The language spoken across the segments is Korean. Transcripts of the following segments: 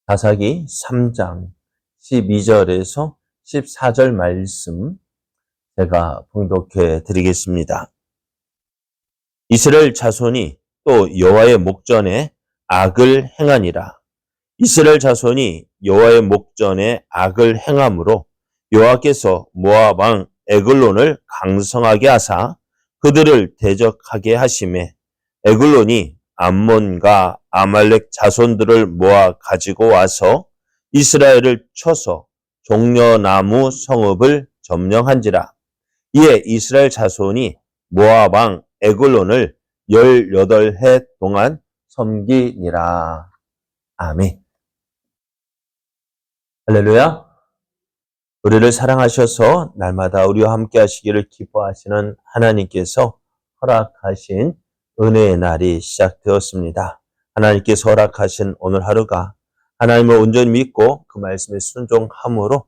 사사기 3장 12절에서 14절 말씀 제가 봉독해 드리겠습니다. 이스라엘 자손이 또 여호와의 목전에 악을 행하니라. 이스라엘 자손이 여호와의 목전에 악을 행함으로 여호와께서 모압 왕 에글론을 강성하게 하사 그들을 대적하게 하시매 에글론이 암몬과 아말렉 자손들을 모아 가지고 와서 이스라엘을 쳐서 종려나무 성읍을 점령한지라. 이에 이스라엘 자손이 모압 왕 에글론을 18해 동안 섬기니라. 아멘. 할렐루야. 우리를 사랑하셔서 날마다 우리와 함께 하시기를 기뻐하시는 하나님께서 허락하신 은혜의 날이 시작되었습니다. 하나님께서 허락하신 오늘 하루가 하나님을 온전히 믿고 그 말씀에 순종함으로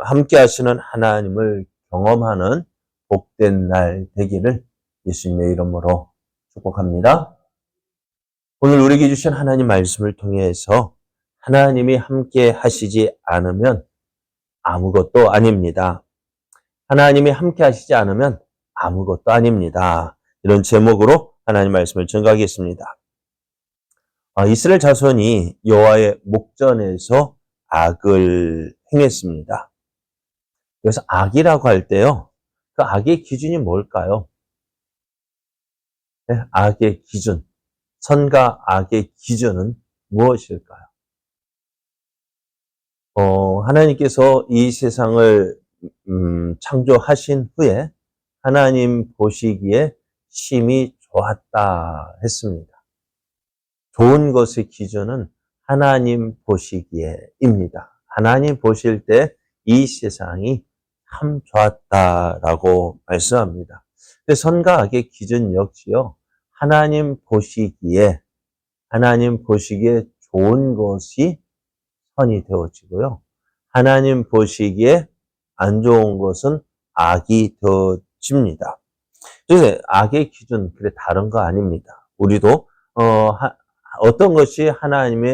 함께 하시는 하나님을 경험하는 복된 날 되기를 예수님의 이름으로 축복합니다. 오늘 우리에게 주신 하나님 말씀을 통해서 하나님이 함께 하시지 않으면 아무것도 아닙니다. 하나님이 함께 하시지 않으면 아무것도 아닙니다. 이런 제목으로 하나님 말씀을 전가하겠습니다. 이스라엘 자손이 여호와의 목전에서 악을 행했습니다. 그래서 악이라고 할 때요, 그 악의 기준이 뭘까요? 네, 악의 기준, 선과 악의 기준은 무엇일까요? 하나님께서 이 세상을 창조하신 후에 하나님 보시기에 심히 좋았다 했습니다. 좋은 것의 기준은 하나님 보시기에입니다. 하나님 보실 때 이 세상이 참 좋았다라고 말씀합니다. 선과 악의 기준 역시요, 하나님 보시기에 좋은 것이 선이 되어지고요, 하나님 보시기에 안 좋은 것은 악이 되어집니다. 그래서 악의 기준, 그래 다른 거 아닙니다. 우리도 어떤 것이 하나님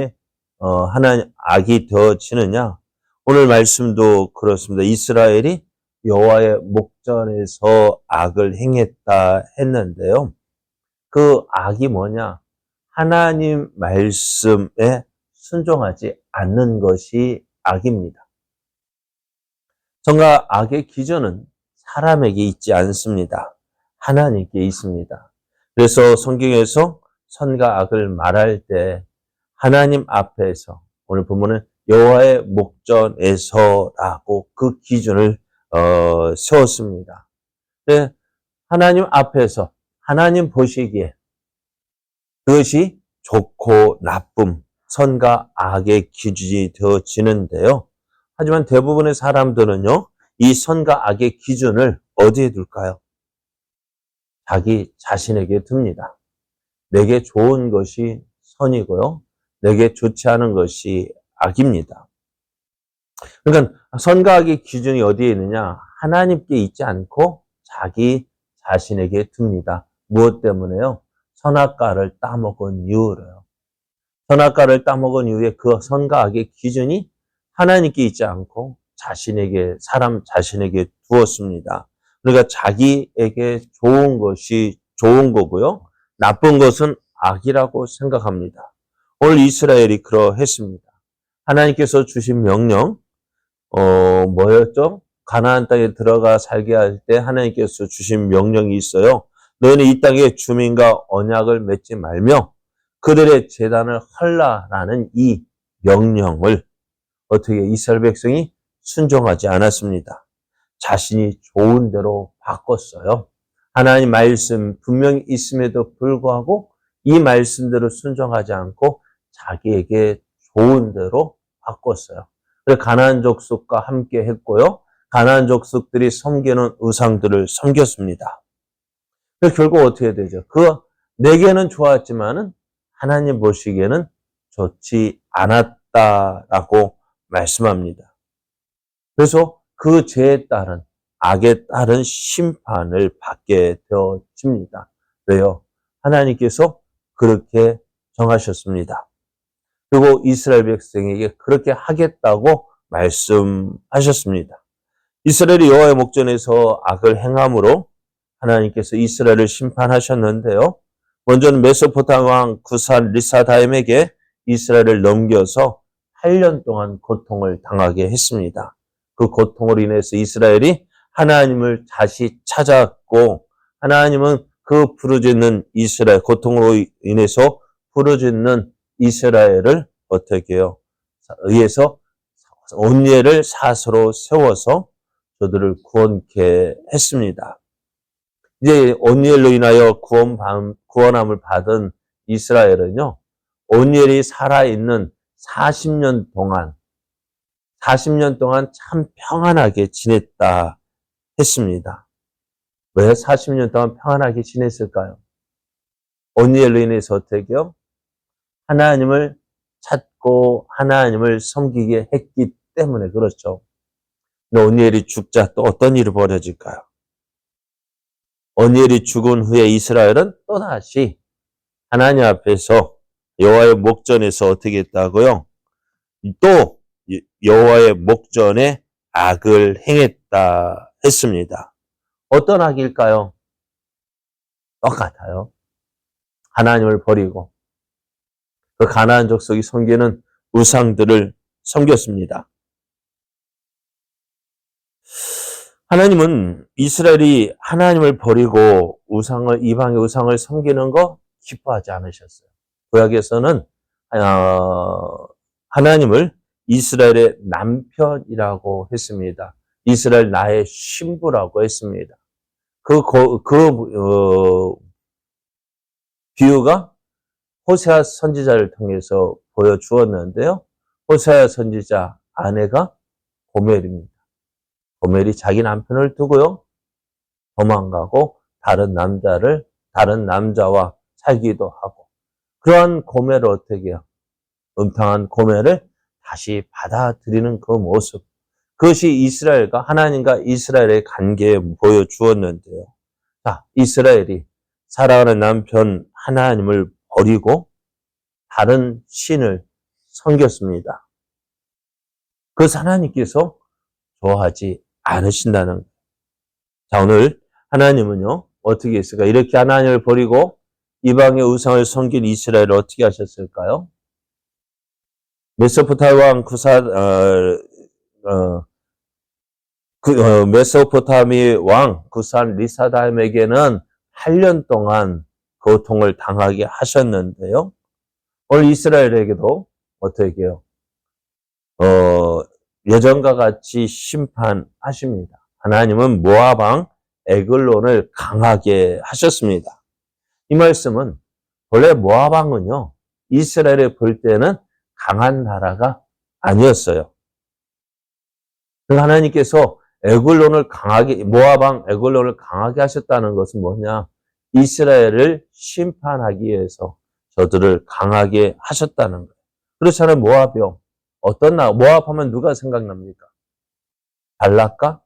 악이 되어지느냐? 오늘 말씀도 그렇습니다. 이스라엘이 여호와의 목전에서 악을 행했다 했는데요. 그 악이 뭐냐? 하나님 말씀에 순종하지 않는 것이 악입니다. 선과 악의 기준은 사람에게 있지 않습니다. 하나님께 있습니다. 그래서 성경에서 선과 악을 말할 때 하나님 앞에서, 오늘 본문은 여호와의 목전에서라고 그 기준을 세웠습니다. 네, 하나님 앞에서 하나님 보시기에 그것이 좋고 나쁨, 선과 악의 기준이 되어지는데요. 하지만 대부분의 사람들은요, 이 선과 악의 기준을 어디에 둘까요? 자기 자신에게 둡니다. 내게 좋은 것이 선이고요, 내게 좋지 않은 것이 악입니다. 그러니까 선과 악의 기준이 어디에 있느냐? 하나님께 있지 않고 자기 자신에게 둡니다. 무엇 때문에요? 선악과를 따먹은 이유로요. 선악과를 따먹은 이후에 그 선과 악의 기준이 하나님께 있지 않고 사람 자신에게 두었습니다. 그러니까 자기에게 좋은 것이 좋은 거고요, 나쁜 것은 악이라고 생각합니다. 오늘 이스라엘이 그러했습니다. 하나님께서 주신 명령, 뭐였죠? 가나안 땅에 들어가 살게 할 때 하나님께서 주신 명령이 있어요. 너희는 이 땅의 주민과 언약을 맺지 말며 그들의 제단을 헐라라는 이 명령을 어떻게 이스라엘 백성이 순종하지 않았습니다. 자신이 좋은 대로 바꿨어요. 하나님 말씀 분명히 있음에도 불구하고 이 말씀대로 순종하지 않고 자기에게 좋은 대로 바꿨어요. 그래서 가나안 족속과 함께 했고요, 가나안 족속들이 섬기는 우상들을 섬겼습니다. 그래서 결국 어떻게 되죠? 내게는 좋았지만은 하나님 보시기에는 좋지 않았다라고 말씀합니다. 그래서 그 죄에 따른, 악에 따른 심판을 받게 되어집니다. 왜요? 하나님께서 그렇게 정하셨습니다. 그리고 이스라엘 백성에게 그렇게 하겠다고 말씀하셨습니다. 이스라엘이 여호와의 목전에서 악을 행함으로 하나님께서 이스라엘을 심판하셨는데요. 먼저는 메소포타미 왕 구산 리사다임에게 이스라엘을 넘겨서 8년 동안 고통을 당하게 했습니다. 그 고통으로 인해서 이스라엘이 하나님을 다시 찾았고, 하나님은 그 부르짖는 이스라엘, 고통으로 인해서 부르짖는 이스라엘을 어떻게 해요? 의해서 온례를 사서로 세워서 저들을 구원케 했습니다. 이제 온리엘로 인하여 구원함을 받은 이스라엘은요, 온리엘이 살아있는 40년 동안 참 평안하게 지냈다 했습니다. 왜 40년 동안 평안하게 지냈을까요? 온리엘로 인해서 어떻게요? 하나님을 찾고 하나님을 섬기게 했기 때문에 그렇죠. 온리엘이 죽자 또 어떤 일이 벌어질까요? 온리엘이 죽은 후에 이스라엘은 또다시 하나님 앞에서 여호와의 목전에서 어떻게 했다고요? 또 여호와의 목전에 악을 행했다 했습니다. 어떤 악일까요? 똑같아요. 하나님을 버리고 그 가나안 족속이 섬기는 우상들을 섬겼습니다. 하나님은 이스라엘이 하나님을 버리고 이방의 우상을 섬기는 거 기뻐하지 않으셨어요. 구약에서는 하나님을 이스라엘의 남편이라고 했습니다. 이스라엘 나의 신부라고 했습니다. 비유가 호세아 선지자를 통해서 보여주었는데요. 호세아 선지자 아내가 고멜입니다. 고멜이 자기 남편을 두고요, 도망가고 다른 남자와 살기도 하고, 그러한 고멜을 어떻게 해요? 음탕한 고멜을 다시 받아들이는 그 모습. 그것이 하나님과 이스라엘의 관계에 보여주었는데요. 자, 이스라엘이 사랑하는 남편 하나님을 버리고 다른 신을 섬겼습니다. 그래서 하나님께서 좋아하지 않으신다는 거예요. 자, 오늘 하나님은요, 어떻게 했을까? 이렇게 하나님을 버리고 이방의 우상을 섬긴 이스라엘을 어떻게 하셨을까요? 메소포타미 왕 메소포타미 왕 구산 리사다임에게는 8년 동안 고통을 당하게 하셨는데요. 오늘 이스라엘에게도 어떻게 해요? 예전과 같이 심판하십니다. 하나님은 모압 왕 에글론을 강하게 하셨습니다. 이 말씀은 원래 모압 왕은요, 이스라엘에 볼 때는 강한 나라가 아니었어요. 하나님께서 모압 왕 에글론을 강하게 하셨다는 것은 뭐냐? 이스라엘을 심판하기 위해서 저들을 강하게 하셨다는 거예요. 그렇잖아요. 모압이요. 모압 하면 누가 생각납니까? 발락과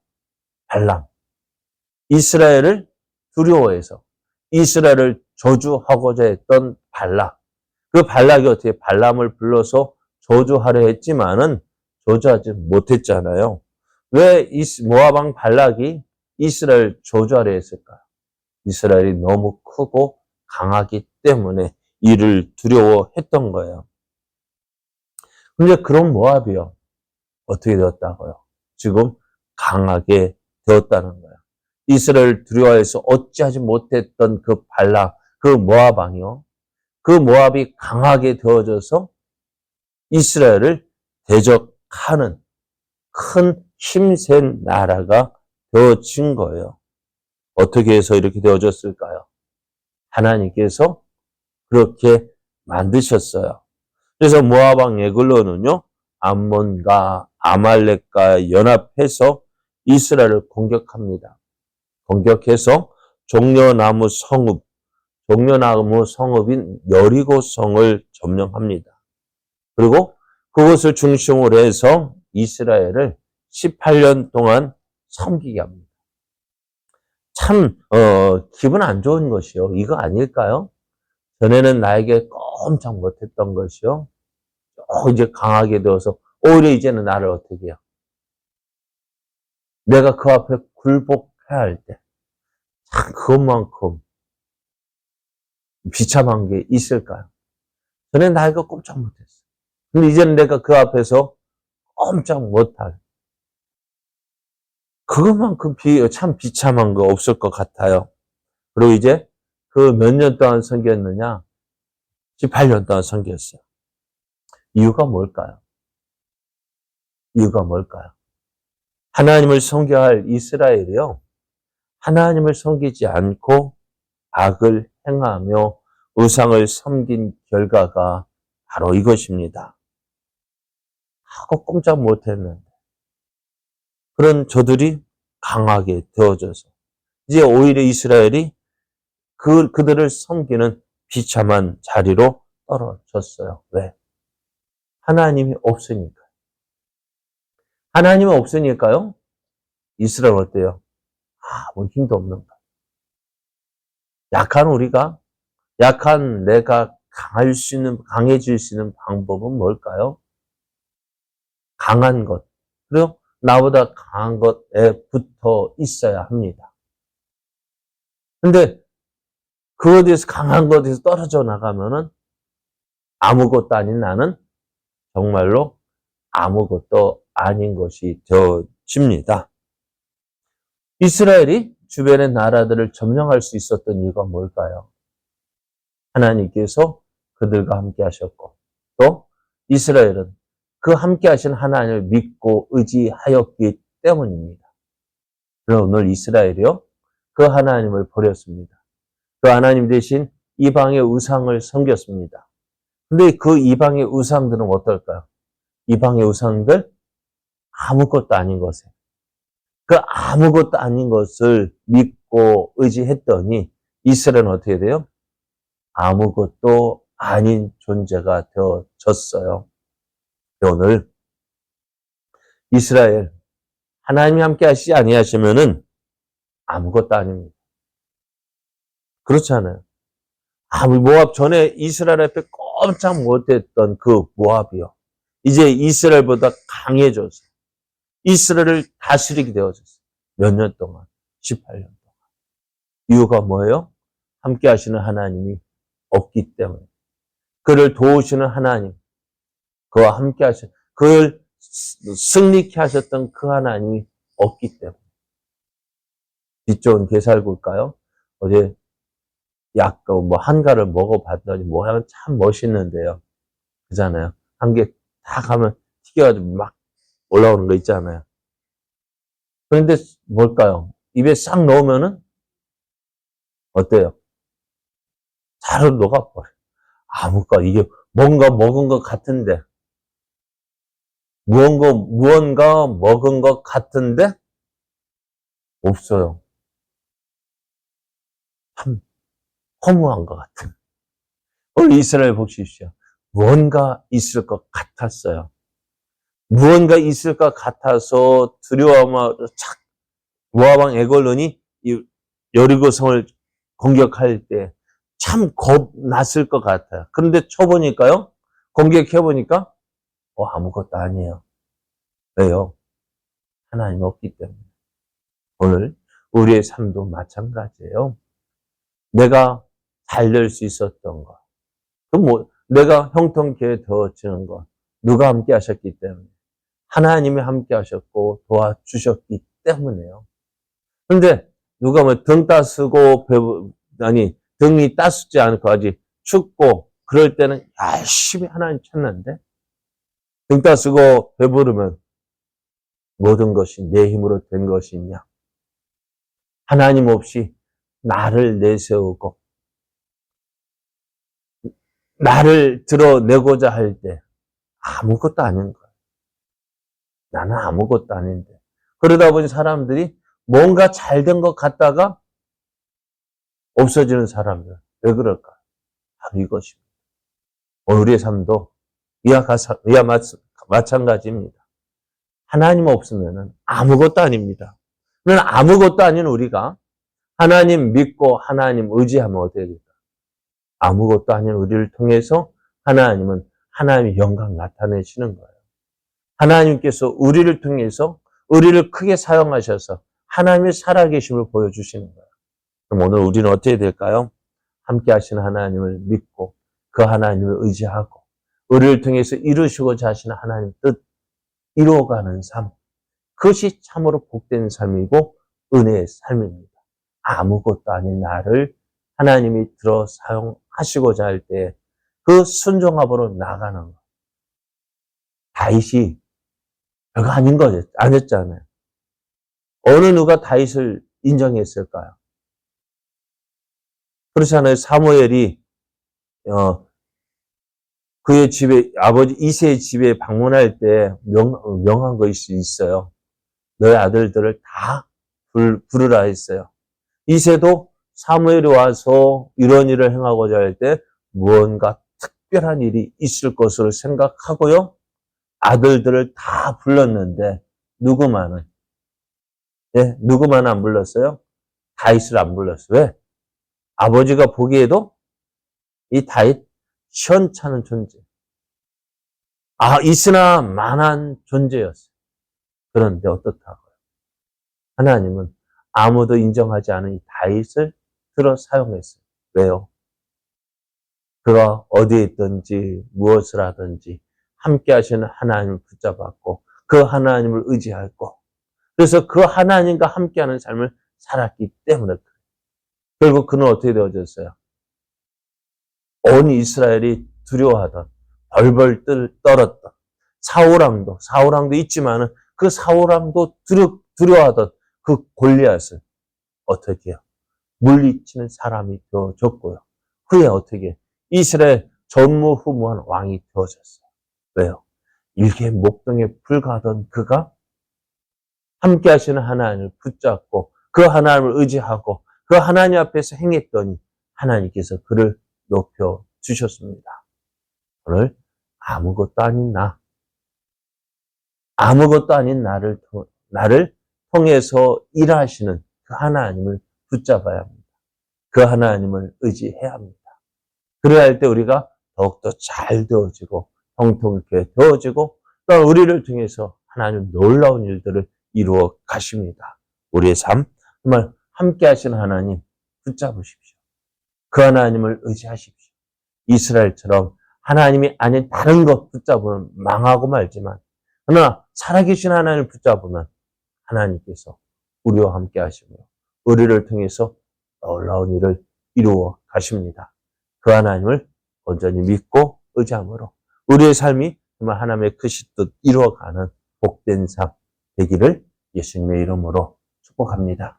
발람. 이스라엘을 두려워해서 이스라엘을 저주하고자 했던 발락. 그 발락이 어떻게 발람을 불러서 저주하려 했지만은 저주하지 못했잖아요. 왜 모압 왕 발락이 이스라엘 저주하려 했을까요? 이스라엘이 너무 크고 강하기 때문에 이를 두려워했던 거예요. 근데 그런 모압이요, 어떻게 되었다고요? 지금 강하게 되었다는 거예요. 이스라엘을 두려워해서 어찌하지 못했던 그 발락, 그 모압 왕이요, 그 모압이 강하게 되어져서 이스라엘을 대적하는 큰 힘센 나라가 되어진 거예요. 어떻게 해서 이렇게 되어졌을까요? 하나님께서 그렇게 만드셨어요. 그래서 모압 왕 에글론은요, 암몬과 아말렉과 연합해서 이스라엘을 공격합니다. 공격해서 종려나무 성읍인 여리고 성을 점령합니다. 그리고 그것을 중심으로 해서 이스라엘을 18년 동안 섬기게 합니다. 참 기분 안 좋은 것이요. 이거 아닐까요? 전에는 나에게 엄청 못했던 것이요, 이제 강하게 되어서 오히려 이제는 나를 어떻게 해요? 내가 그 앞에 굴복해야 할 때, 참 그것만큼 비참한 게 있을까요? 전에 나 이거 꼼짝 못했어. 근데 이제는 내가 그 앞에서 꼼짝 못할. 그것만큼 참 비참한 거 없을 것 같아요. 그리고 이제 그 몇 년 동안 섬겼느냐? 18년 동안 섬겼어요. 이유가 뭘까요? 이유가 뭘까요? 하나님을 섬겨야 할 이스라엘이요. 하나님을 섬기지 않고 악을 행하며 우상을 섬긴 결과가 바로 이것입니다. 하고 꼼짝 못했는데 그런 저들이 강하게 되어져서 이제 오히려 이스라엘이 그들을 섬기는 비참한 자리로 떨어졌어요. 왜? 하나님이 없으니까. 하나님이 없으니까요. 이스라엘 어때요? 아무 힘도 없는 거예요. 약한 우리가, 약한 내가 강해질 수 있는 방법은 뭘까요? 강한 것. 그리고 나보다 강한 것에 붙어 있어야 합니다. 근데 그것에 대해서 강한 것에서 떨어져 나가면은 아무것도 아닌 나는 정말로 아무것도 아닌 것이 되어집니다. 이스라엘이 주변의 나라들을 점령할 수 있었던 이유가 뭘까요? 하나님께서 그들과 함께 하셨고 또 이스라엘은 그 함께 하신 하나님을 믿고 의지하였기 때문입니다. 그러나 오늘 이스라엘이요. 그 하나님을 버렸습니다. 그 하나님 대신 이방의 우상을 섬겼습니다. 근데 그 이방의 우상들은 어떨까요? 이방의 우상들 아무것도 아닌 것에 그 아무것도 아닌 것을 믿고 의지했더니 이스라엘은 어떻게 돼요? 아무것도 아닌 존재가 되어졌어요. 오늘 이스라엘 하나님이 함께 하시지 아니하시면은 아무것도 아닙니다. 그렇지 않아요? 모압 전에 이스라엘 앞에 꼼짝 못했던 그 모압이요. 이제 이스라엘보다 강해져서 이스라엘을 다스리게 되어졌어요. 몇 년 동안? 18년 동안. 이유가 뭐예요? 함께 하시는 하나님이 없기 때문에. 그를 도우시는 하나님, 그와 함께 하신, 그를 승리케 하셨던 그 하나님이 없기 때문에. 뒷좋은 게살굴까요? 어제 한가를 먹어봤더니 모양은 참 멋있는데요. 그잖아요. 한 개 다 가면 튀겨가지고 막 올라오는 거 있잖아요. 그런데 뭘까요? 입에 싹 넣으면은 어때요? 잘 녹아버려요. 이게 뭔가 먹은 것 같은데, 무언가 먹은 것 같은데, 없어요. 참 허무한 것 같은. 오늘 이스라엘 보십시오. 무언가 있을 것 같았어요. 무언가 있을 것 같아서 두려워하며 모압왕 에글론이 이 여리고성을 공격할 때 참 겁났을 것 같아요. 그런데 쳐보니까요, 공격해보니까 아무것도 아니에요. 왜요? 하나님 없기 때문에. 오늘 우리의 삶도 마찬가지예요. 내가 잘 될 수 있었던 것, 내가 형통케 되어지는 것, 누가 함께 하셨기 때문에. 하나님이 함께 하셨고 도와주셨기 때문에요. 그런데 누가 등 따스고 등이 따스지 않고 아직 춥고 그럴 때는 열심히 하나님 찾는데 등 따스고 배부르면 모든 것이 내 힘으로 된 것이냐. 하나님 없이 나를 내세우고 나를 드러내고자 할 때 아무것도 아닌 거예요. 나는 아무것도 아닌데. 그러다 보니 사람들이 뭔가 잘 된 것 같다가 없어지는 사람들. 왜 그럴까? 바로 이것입니다. 우리의 삶도 이와 마찬가지입니다. 하나님 없으면 아무것도 아닙니다. 그러나 아무것도 아닌 우리가 하나님 믿고 하나님 의지하면 어떻게 될까? 아무것도 아닌 우리를 통해서 하나님은 하나님의 영광 나타내시는 거예요. 하나님께서 우리를 통해서 우리를 크게 사용하셔서 하나님의 살아계심을 보여주시는 거예요. 그럼 오늘 우리는 어떻게 될까요? 함께 하시는 하나님을 믿고 그 하나님을 의지하고 우리를 통해서 이루시고자 하시는 하나님 뜻 이루어가는 삶. 그것이 참으로 복된 삶이고 은혜의 삶입니다. 아무것도 아닌 나를 하나님이 들어 사용하시고자 할 때 그 순종함으로 나가는 것. 다윗이 별거 아닌 거죠. 아니었잖아요. 어느 누가 다윗을 인정했을까요? 그렇잖아요. 사무엘이 그의 집에 아버지 이새의 집에 방문할 때 명한 것이 있어요. 너의 아들들을 다 부르라 했어요. 이새도 사무엘이 와서 이런 일을 행하고자 할 때 무언가 특별한 일이 있을 것으로 생각하고요. 아들들을 다 불렀는데 누구만은 안 불렀어요? 다윗을 안 불렀어요. 왜? 아버지가 보기에도 이 다윗 시원찮은 존재. 있으나 만한 존재였어요. 그런데 어떻다고요? 하나님은 아무도 인정하지 않은 이 다윗을 들어 사용했어요. 왜요? 그가 어디에 있든지 무엇을 하든지 함께 하시는 하나님을 붙잡았고 그 하나님을 의지했고 그래서 그 하나님과 함께하는 삶을 살았기 때문에 결국 그는 어떻게 되어졌어요? 온 이스라엘이 두려워하던 벌벌 떨었던 사울왕도 있지만은 그 사울왕도 두려워하던 그 골리앗을 어떻게 해요? 물리치는 사람이 되어졌고요. 그에 어떻게 이스라엘 전무후무한 왕이 되어졌어요. 왜요? 일개 목동에 불과하던 그가 함께 하시는 하나님을 붙잡고 그 하나님을 의지하고 그 하나님 앞에서 행했더니 하나님께서 그를 높여주셨습니다. 오늘 아무것도 아닌 나를 통해서 일하시는 그 하나님을 붙잡아야 합니다. 그 하나님을 의지해야 합니다. 그래야 할 때 우리가 더욱더 잘 되어지고 형통케 되어지고 또 우리를 통해서 하나님 놀라운 일들을 이루어 가십니다. 우리의 삶 정말 함께 하시는 하나님 붙잡으십시오. 그 하나님을 의지하십시오. 이스라엘처럼 하나님이 아닌 다른 것 붙잡으면 망하고 말지만 그러나 살아계신 하나님을 붙잡으면 하나님께서 우리와 함께 하시며 우리를 통해서 놀라운 일을 이루어 가십니다. 그 하나님을 온전히 믿고 의지함으로 우리의 삶이 정말 하나님의 크신 뜻 이루어가는 복된 삶 되기를 예수님의 이름으로 축복합니다.